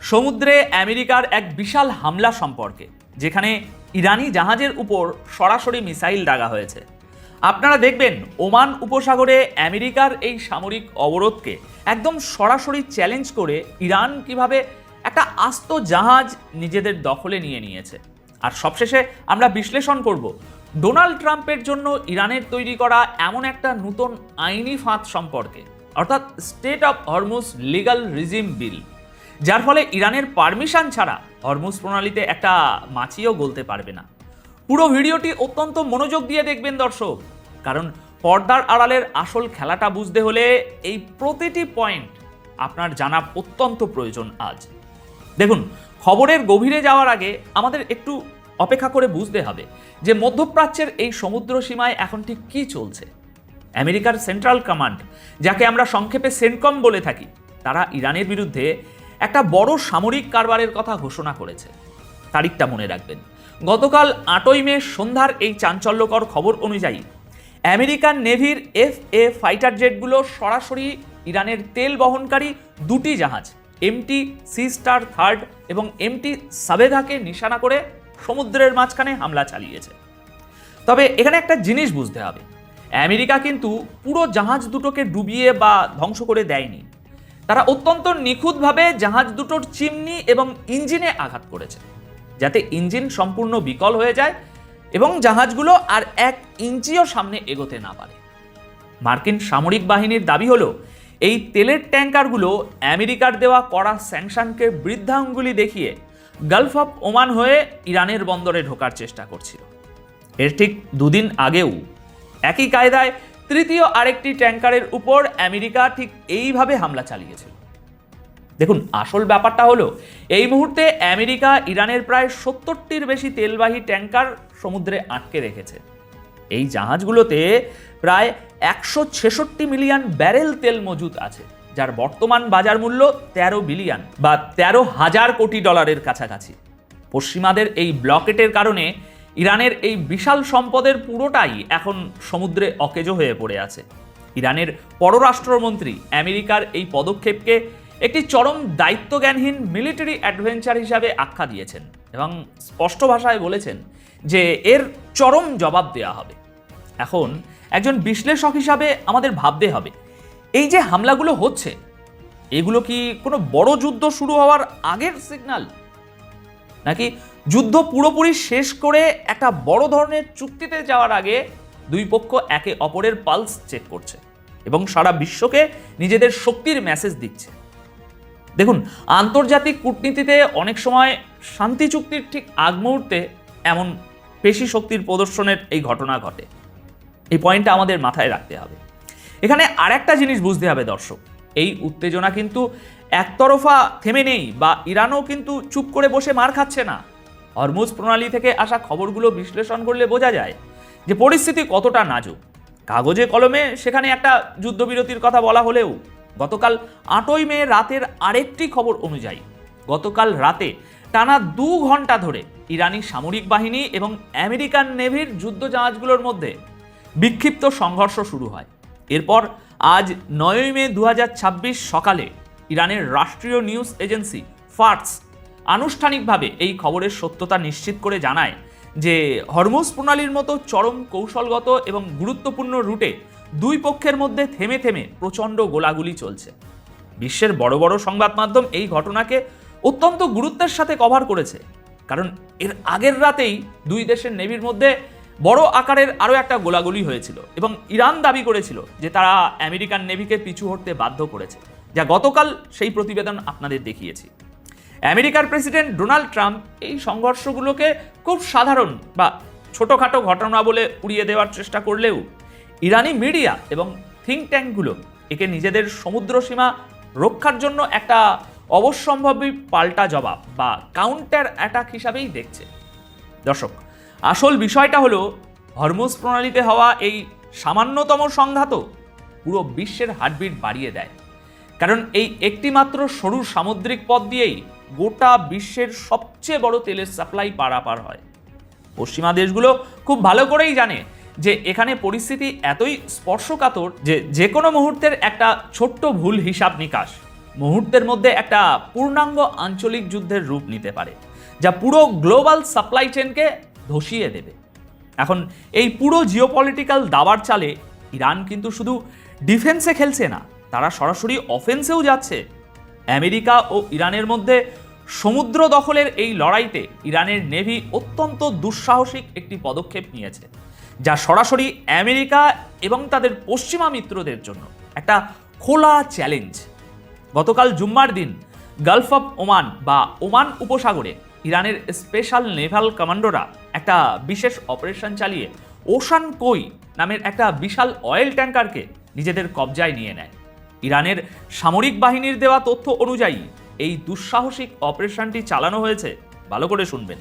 সমুদ্রে আমেরিকার এক বিশাল হামলা সম্পর্কে, যেখানে ইরানি জাহাজের উপর সরাসরি মিসাইল দাগা হয়েছে। আপনারা দেখবেন ওমান উপসাগরে আমেরিকার এই সামরিক অবরোধকে একদম সরাসরি চ্যালেঞ্জ করে ইরান কিভাবে একটা আস্ত জাহাজ নিজেদের দখলে নিয়ে নিয়েছে। আর সবশেষে আমরা বিশ্লেষণ করব ডোনাল্ড ট্রাম্পের জন্য ইরানের তৈরি করা এমন একটা নতুন আইনি ফাঁদ সম্পর্কে, অর্থাৎ state of Hormuz legal regime bill, যার ফলে ইরানের পারমিশন ছাড়া হরমুজ প্রণালীতে একটা মাছিও গলতে পারবে না। পুরো ভিডিওটি অত্যন্ত মনোযোগ দিয়ে দেখবেন দর্শক, কারণ পর্দার আড়ালের আসল খেলাটা বুঝতে হলে এই প্রতিটি পয়েন্ট আপনার জানা অত্যন্ত প্রয়োজন। আজ দেখুন, খবরের গভীরে যাওয়ার আগে আমাদের একটু অপেক্ষা করে বুঝতে হবে যে মধ্যপ্রাচ্যের এই সমুদ্র সীমায় এখন ঠিক কী চলছে। আমেরিকার সেন্ট্রাল কমান্ড, যাকে আমরা সংক্ষেপে সেন্টকম বলে থাকি, তারা ইরানের বিরুদ্ধে একটা বড় সামরিক কারবারের কথা ঘোষণা করেছে। তারিখটা মনে রাখবেন, গতকাল 8ই মে সন্ধ্যার এই চাঞ্চল্যকর খবর অনুযায়ী আমেরিকান নেভির FA ফাইটার জেটগুলো সরাসরি ইরানের তেল বহনকারী দুটি জাহাজ MT সি স্টার থার্ড এবং MT সাবেদাকে নিশানা করে সমুদ্রের মাঝখানে হামলা চালিয়েছে। তবে এখানে একটা জিনিস বুঝতে হবে, আমেরিকা কিন্তু পুরো জাহাজ দুটোকে ডুবিয়ে বা ধ্বংস করে দেয়নি। তারা অত্যন্ত নিখুঁতভাবে জাহাজ দুটোর চিমনি এবং ইঞ্জিনে আঘাত করেছে, যাতে ইঞ্জিন সম্পূর্ণ বিকল হয়ে যায় এবং জাহাজগুলো আর 1 ইঞ্চিও সামনে এগোতে না পারে। মার্কিন সামরিক বাহিনীর দাবি হলো এই তেলের ট্যাঙ্কারগুলো আমেরিকার দেওয়া কড়া স্যাংশনকে বৃদ্ধাঙ্গুলি দেখিয়ে গালফ অফ ওমান হয়ে ইরানের বন্দরে ঢোকার চেষ্টা করছিল। এর ঠিক দুদিন আগেও একই কায়দায় তৃতীয় আরেকটি ট্যাঙ্কারের উপর আমেরিকা ঠিক এইভাবে হামলা চালিয়েছিল। দেখুন, আসল ব্যাপারটা হলো এই মুহূর্তে আমেরিকা ইরানের প্রায় 70টির বেশি তেলবাহী ট্যাঙ্কার সমুদ্রে আটকে রেখেছে। এই জাহাজগুলোতে প্রায় 166 মিলিয়ন ব্যারেল তেল মজুদ আছে, যার বর্তমান বাজার মূল্য 13 বিলিয়ন বা 13,000 কোটি ডলারের কাছাকাছি। পশ্চিমাদের এই ব্লকেটের কারণে ইরানের এই বিশাল সম্পদের পুরোটাই এখন সমুদ্রে অকেজো হয়ে পড়ে আছে। ইরানের পররাষ্ট্রমন্ত্রী আমেরিকার এই পদক্ষেপকে একটি চরম দায়িত্বজ্ঞানহীন মিলিটারি অ্যাডভেঞ্চার হিসাবে আখ্যা দিয়েছেন এবং স্পষ্ট ভাষায় বলেছেন যে এর চরম জবাব দেওয়া হবে। এখন একজন বিশ্লেষক হিসাবে আমাদের ভাবতে হবে, এই যে হামলাগুলো হচ্ছে, এগুলো কি কোনো বড় যুদ্ধ শুরু হওয়ার আগের সিগন্যাল, নাকি যুদ্ধ পুরোপুরি শেষ করে একটা বড় ধরনের চুক্তিতে যাওয়ার আগে দুই পক্ষ একে অপরের পালস চেক করছে এবং সারা বিশ্বকে নিজেদের শক্তির মেসেজ দিচ্ছে? দেখুন, আন্তর্জাতিক কূটনীতিতে অনেক সময় শান্তি চুক্তির ঠিক আগ মুহূর্তে এমন পেশি শক্তির প্রদর্শনের এই ঘটনা ঘটে। এই পয়েন্টটা আমাদের মাথায় রাখতে হবে। এখানে আরেকটা জিনিস বুঝতে হবে দর্শক, এই উত্তেজনা কিন্তু একতরফা থেমে নেই বা ইরানও কিন্তু চুপ করে বসে মার খাচ্ছে না। হরমুজ প্রণালী থেকে আসা খবরগুলো বিশ্লেষণ করলে বোঝা যায় যে পরিস্থিতি কতটা নাজুক। কাগজে কলমে সেখানে একটা যুদ্ধবিরতির কথা বলা হলেও গতকাল 8ই মে রাতের আরেকটি খবর অনুযায়ী গতকাল রাতে টানা 2 ঘন্টা ধরে ইরানি সামরিক বাহিনী এবং আমেরিকান নেভির যুদ্ধ জাহাজগুলোর মধ্যে বিক্ষিপ্ত সংঘর্ষ শুরু হয়। এরপর আজ 9ই মে 2026 সকালে ইরানের রাষ্ট্রীয় নিউজ এজেন্সি ফার্স আনুষ্ঠানিকভাবে এই খবরের সত্যতা নিশ্চিত করে জানায় যে হরমুজ প্রণালীর মতো চরম কৌশলগত এবং গুরুত্বপূর্ণ রুটে দুই পক্ষের মধ্যে থেমে থেমে প্রচণ্ড গোলাগুলি চলছে। বিশ্বের বড় বড় সংবাদ মাধ্যম এই ঘটনাকে অত্যন্ত গুরুত্বের সাথে কভার করেছে, কারণ এর আগের রাতেই দুই দেশের নেভির মধ্যে বড় আকারের আরও একটা গোলাগুলি হয়েছিল এবং ইরান দাবি করেছিল যে তারা আমেরিকান নেভিকে পিছু হটতে বাধ্য করেছে, যা গতকাল সেই প্রতিবেদন আপনাদের দেখিয়েছি। আমেরিকার প্রেসিডেন্ট ডোনাল্ড ট্রাম্প এই সংঘর্ষগুলোকে খুব সাধারণ বা ছোটোখাটো ঘটনা বলে উড়িয়ে দেওয়ার চেষ্টা করলেও ইরানি মিডিয়া এবং থিঙ্ক ট্যাঙ্কগুলো একে নিজেদের সমুদ্র সীমা রক্ষার জন্য একটা অবশ্যম্ভাবী পাল্টা জবাব বা কাউন্টার অ্যাটাক হিসাবেই দেখছে। দর্শক, আসল বিষয়টা হলো হরমুজ প্রণালীতে হওয়া এই সামান্যতম সংঘাতও পুরো বিশ্বের হার্টবিট বাড়িয়ে দেয়, কারণ এই একটি মাত্র সরু সামুদ্রিক পথ দিয়েই গোটা বিশ্বের সবচেয়ে বড় তেলের সাপ্লাই পারাপার হয়। পশ্চিমা দেশগুলো খুব ভালো করেই জানে যে এখানে পরিস্থিতি এতই স্পর্শকাতর যে কোনো মুহূর্তের একটা ছোট্ট ভুল হিসাব নিকাশ মুহূর্তের মধ্যে একটা পূর্ণাঙ্গ আঞ্চলিক যুদ্ধের রূপ নিতে পারে, যা পুরো গ্লোবাল সাপ্লাই চেনকে ধসিয়ে দেবে। এখন এই পুরো জিওপলিটিক্যাল দাবার চালে ইরান কিন্তু শুধু ডিফেন্সে খেলছে না, তারা সরাসরি অফেন্সেও যাচ্ছে। আমেরিকা ও ইরানের মধ্যে সমুদ্র দখলের এই লড়াইতে ইরানের নেভি অত্যন্ত দুঃসাহসিক একটি পদক্ষেপ নিয়েছে, যা সরাসরি আমেরিকা এবং তাদের পশ্চিমা মিত্রদের জন্য একটা খোলা চ্যালেঞ্জ। গতকাল জুম্মার দিন গালফ অফ ওমান বা ওমান উপসাগরে ইরানের স্পেশাল নেভাল কমান্ডোরা একটা বিশেষ অপারেশন চালিয়ে ওশান কোই নামের একটা বিশাল অয়েল ট্যাঙ্কারকে নিজেদের কবজায় নিয়ে নেয়। ইরানের সামরিক বাহিনীর দেওয়া তথ্য অনুযায়ী এই দুঃসাহসিক অপারেশনটি চালানো হয়েছে, ভালো করে শুনবেন,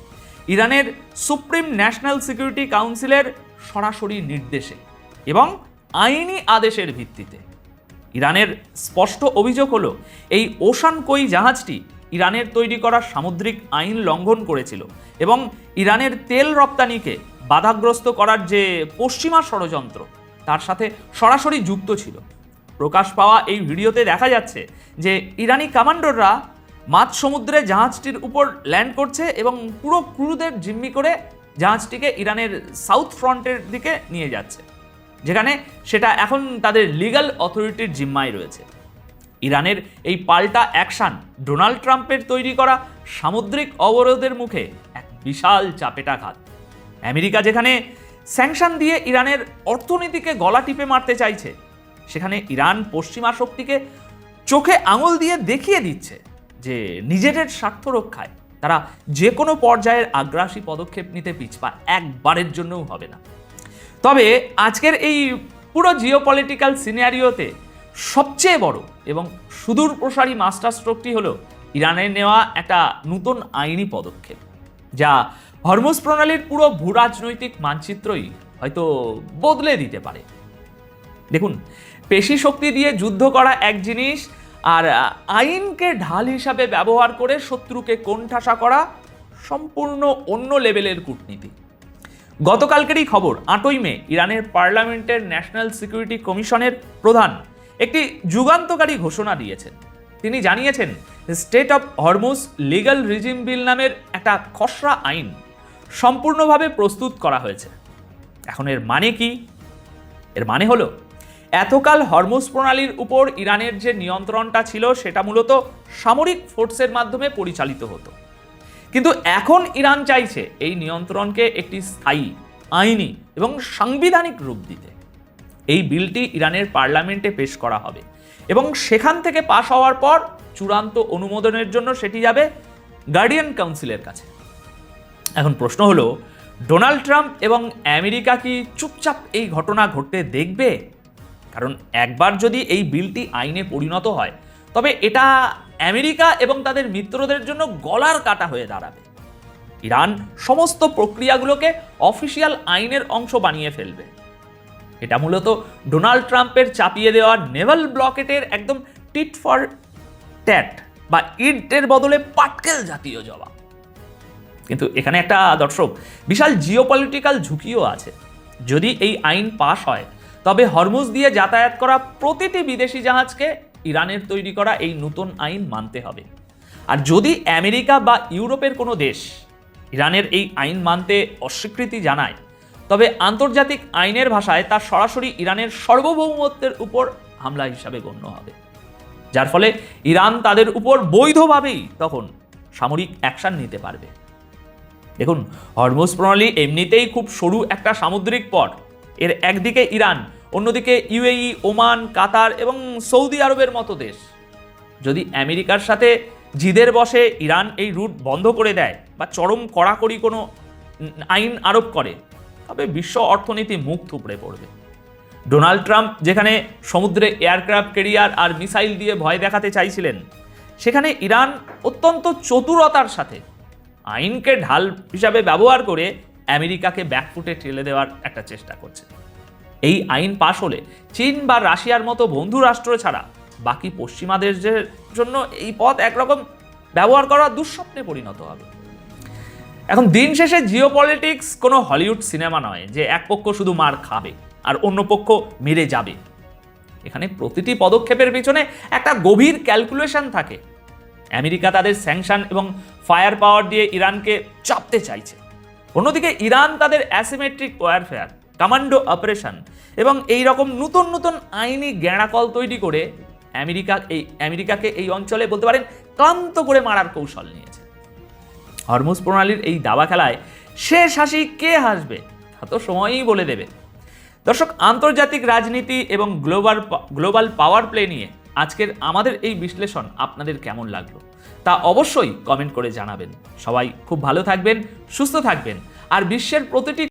ইরানের সুপ্রিম ন্যাশনাল সিকিউরিটি কাউন্সিলের সরাসরি নির্দেশে এবং আইনি আদেশের ভিত্তিতে। ইরানের স্পষ্ট অভিযোগ হলো এই ওশান কোই জাহাজটি ইরানের তৈরি করা সামুদ্রিক আইন লঙ্ঘন করেছিল এবং ইরানের তেল রপ্তানিকে বাধাগ্রস্ত করার যে পশ্চিমা ষড়যন্ত্র তার সাথে সরাসরি যুক্ত ছিল। প্রকাশ পাওয়া এই ভিডিওতে দেখা যাচ্ছে যে ইরানি কমান্ডোররা মাঝ সমুদ্রে জাহাজটির উপর ল্যান্ড করছে এবং পুরো ক্রুদের জিম্মি করে জাহাজটিকে ইরানের সাউথ ফ্রন্টের দিকে নিয়ে যাচ্ছে, যেখানে সেটা এখন তাদের লিগ্যাল অথরিটির জিম্মায় রয়েছে। ইরানের এই পাল্টা অ্যাকশন ডোনাল্ড ট্রাম্পের তৈরি করা সামুদ্রিক অবরোধের মুখে এক বিশাল চাপেটাঘাত। আমেরিকা যেখানে স্যাংশন দিয়ে ইরানের অর্থনীতিকে গলা টিপে মারতে চাইছে, সেখানে ইরান পশ্চিমা শক্তিকে চোখে আঙুল দিয়ে দেখিয়ে দিচ্ছে যে নিজেদের স্বার্থ রক্ষায় তারা যে কোনো পর্যায়ের আগ্রাসী পদক্ষেপ নিতে পিছপা একবারের জন্যও হবে না। তবে আজকের এই পুরো জিওপলিটিক্যাল সিনারিওতে সবচেয়ে বড় এবং সুদূর প্রসারী মাস্টার স্ট্রোকটি হলো ইরানের নেওয়া একটা নতুন আইনি পদক্ষেপ, যা হরমুজ প্রণালীর পুরো ভূরাজনৈতিক মানচিত্রই হয়তো বদলে দিতে পারে। দেখুন, পেশি শক্তি দিয়ে যুদ্ধ করা এক জিনিস, আর আইনকে ঢাল হিসাবে ব্যবহার করে শত্রুকে কোণঠাসা করা সম্পূর্ণ অন্য লেভেলের কূটনীতি। গতকালকেরই খবর, 8ই মে ইরানের পার্লামেন্টের ন্যাশনাল সিকিউরিটি কমিশনের প্রধান একটি যুগান্তকারী ঘোষণা দিয়েছেন। তিনি জানিয়েছেন state of Hormuz legal regime bill নামের একটা খসড়া আইন সম্পূর্ণভাবে প্রস্তুত করা হয়েছে। এখন এর মানে কি? এর মানে হলো এতকাল হরমুজ প্রণালীর উপর ইরানের যে নিয়ন্ত্রণটা ছিল সেটা মূলত সামরিক ফোর্সের মাধ্যমে পরিচালিত হতো, কিন্তু এখন ইরান চাইছে এই নিয়ন্ত্রণকে একটি স্থায়ী, আইনি এবং সাংবিধানিক রূপ দিতে। এই বিলটি ইরানের পার্লামেন্টে পেশ করা হবে এবং সেখান থেকে পাশ হওয়ার পর চূড়ান্ত অনুমোদনের জন্য সেটি যাবে গার্ডিয়ান কাউন্সিলের কাছে। এখন প্রশ্ন হলো, ডোনাল্ড ট্রাম্প এবং আমেরিকা কি চুপচাপ এই ঘটনা ঘটতে দেখবে? কারণ একবার যদি এই বিলটি আইনে পরিণত হয়, তবে এটা আমেরিকা এবং তাদের মিত্রদের জন্য গলার কাটা হয়ে দাঁড়াবে। ইরান সমস্ত প্রক্রিয়াগুলোকে অফিসিয়াল আইনের অংশ বানিয়ে ফেলবে। এটা মূলত ডোনাল্ড ট্রাম্পের চাপিয়ে দেওয়া নেভাল ব্লকেটের একদম টিট ফর ট্যাট বা ইটের বদলে পাটকেল জাতীয় জবাব। কিন্তু এখানে একটা দর্শক বিশাল জিওপলিটিক্যাল ঝুঁকিও আছে। যদি এই আইন পাশ হয়, তবে হরমুজ দিয়ে যাতায়াত করা প্রতিটি বিদেশি জাহাজকে ইরানের তৈরি করা এই নতুন আইন মানতে হবে। আর যদি আমেরিকা বা ইউরোপের কোনো দেশ ইরানের এই আইন মানতে অস্বীকৃতি জানায়, তবে আন্তর্জাতিক আইনের ভাষায় তা সরাসরি ইরানের সার্বভৌমত্বের উপর হামলা হিসাবে গণ্য হবে, যার ফলে ইরান তাদের উপর বৈধভাবেই তখন সামরিক অ্যাকশন নিতে পারবে। দেখুন, হরমুজ প্রণালী এমনিতেই খুব সরু একটা সামুদ্রিক পথ। এর একদিকে ইরান, অন্যদিকে ইউএই, ওমান, কাতার এবং সৌদি আরবের মতো দেশ। যদি আমেরিকার সাথে জিদের বসে ইরান এই রুট বন্ধ করে দেয় বা চরম কড়াকড়ি কোনো আইন আরোপ করে, তবে বিশ্ব অর্থনীতি মুখ থুবড়ে পড়বে। ডোনাল্ড ট্রাম্প যেখানে সমুদ্রে এয়ারক্রাফট ক্যারিয়ার আর মিসাইল দিয়ে ভয় দেখাতে চাইছিলেন, সেখানে ইরান অত্যন্ত চতুরতার সাথে আইনকে ঢাল হিসাবে ব্যবহার করে আমেরিকাকে ব্যাকফুটে ঠেলে দেওয়ার একটা চেষ্টা করছে। এই আইন পাশ হলে চীন বা রাশিয়ার মতো বন্ধু রাষ্ট্র ছাড়া বাকি পশ্চিমা দেশের জন্য এই পথ একরকম ব্যবহার করা দুঃস্বপ্নে পরিণত হবে। এখন দিন শেষে জিওপলিটিক্স কোনো হলিউড সিনেমা নয় যে এক পক্ষ শুধু মার খাবে আর অন্য পক্ষ মেরে যাবে। এখানে প্রতিটি পদক্ষেপের পিছনে একটা গভীর ক্যালকুলেশন থাকে। আমেরিকা তাদের স্যাংশন এবং ফায়ার পাওয়ার দিয়ে ইরানকে চাপতে চাইছে, অন্যদিকে ইরান তাদের অ্যাসিমেট্রিক ওয়ারফেয়ার, কমান্ডো অপারেশন এবং এই রকম নতুন নতুন আইনি গ্যাঁড়াকল তৈরি করে আমেরিকাকে এই অঞ্চলে বলতে পারেন ক্লান্ত করে মারার কৌশল নিয়েছে। হরমুজ প্রণালীর এই দাবা খেলায় শেষ হাসি কে হাসবে তা তো সময়ই বলে দেবে। দর্শক, আন্তর্জাতিক রাজনীতি এবং গ্লোবাল পাওয়ার প্লে নিয়ে আজকের আমাদের এই বিশ্লেষণ আপনাদের কেমন লাগলো তা অবশ্যই কমেন্ট করে জানাবেন। সবাই খুব ভালো থাকবেন, সুস্থ থাকবেন আর বিশ্বের প্রতিটি